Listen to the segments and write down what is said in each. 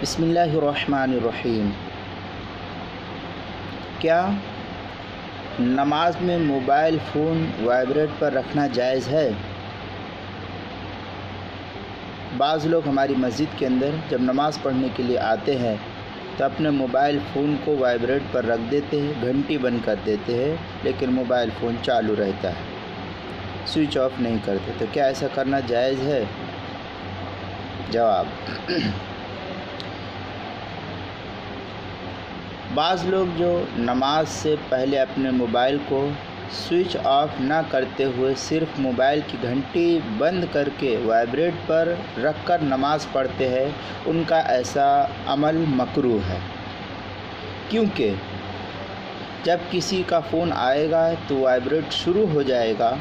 بسم اللہ الرحمن الرحیم۔ کیا نماز میں موبائل فون وائبریٹ پر رکھنا جائز ہے؟ بعض لوگ ہماری مسجد کے اندر جب نماز پڑھنے کے لیے آتے ہیں تو اپنے موبائل فون کو وائبریٹ پر رکھ دیتے ہیں، گھنٹی بند کر دیتے ہیں، لیکن موبائل فون چالو رہتا ہے، سوئچ آف نہیں کرتے۔ تو کیا ایسا کرنا جائز ہے؟ جواب: بعض لوگ جو نماز سے پہلے اپنے موبائل کو سوئچ آف نہ کرتے ہوئے صرف موبائل کی گھنٹی بند کر کے وائبریٹ پر رکھ کر نماز پڑھتے ہیں، ان کا ایسا عمل مکروہ ہے، کیونکہ جب کسی کا فون آئے گا تو وائبریٹ شروع ہو جائے گا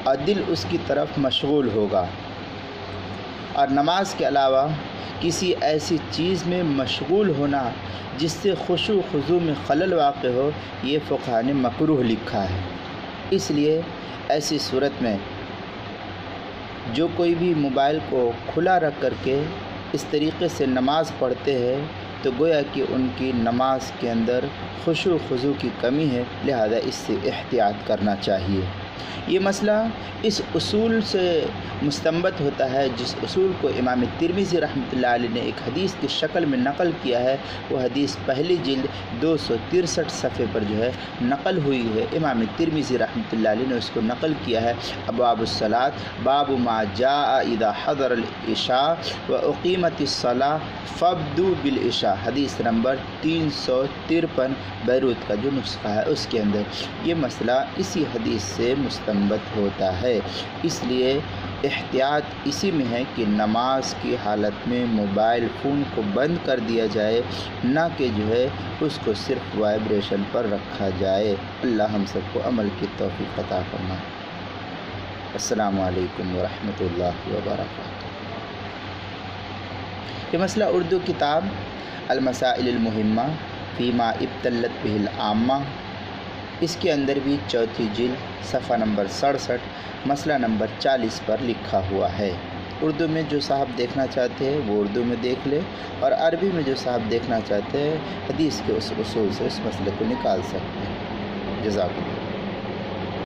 اور دل اس کی طرف مشغول ہوگا، اور نماز کے علاوہ کسی ایسی چیز میں مشغول ہونا جس سے خشوع و خضوع میں خلل واقع ہو، یہ فقہاء نے مکروہ لکھا ہے۔ اس لیے ایسی صورت میں جو کوئی بھی موبائل کو کھلا رکھ کر کے اس طریقے سے نماز پڑھتے ہیں تو گویا کہ ان کی نماز کے اندر خشوع و خضوع کی کمی ہے، لہذا اس سے احتیاط کرنا چاہیے۔ یہ مسئلہ اس اصول سے مستنبط ہوتا ہے جس اصول کو امام ترمذی رحمۃ اللہ علیہ نے ایک حدیث کی شکل میں نقل کیا ہے۔ وہ حدیث پہلی جلد 263 صفحے پر جو ہے نقل ہوئی ہے۔ امام ترمذی رحمۃ اللہ علیہ نے اس کو نقل کیا ہے۔ ابواب الصلاۃ باب ما جاء اذا حضر العشاء واقیمت الصلاۃ فابدؤوا بالعشاء، حدیث نمبر 353 بیروت کا جو نسخہ ہے اس کے اندر یہ مسئلہ اسی حدیث سے مستنبط ہوتا ہے۔ اس لیے احتیاط اسی میں ہے کہ نماز کی حالت میں موبائل فون کو بند کر دیا جائے، نہ کہ جو ہے اس کو صرف وائبریشن پر رکھا جائے۔ اللہ ہم سب کو عمل کی توفیق عطا فرمائے۔ السلام علیکم ورحمۃ اللہ وبرکاتہ۔ یہ مسئلہ اردو کتاب المسائل المہمہ فیما ابتلت بہ العامہ، اس کے اندر بھی چوتھی جلد صفحہ نمبر 67 مسئلہ نمبر 40 پر لکھا ہوا ہے۔ اردو میں جو صاحب دیکھنا چاہتے ہیں وہ اردو میں دیکھ لے، اور عربی میں جو صاحب دیکھنا چاہتے ہیں حدیث کے اس اصول سے اس مسئلے کو نکال سکتے ہیں۔ جزاک اللہ۔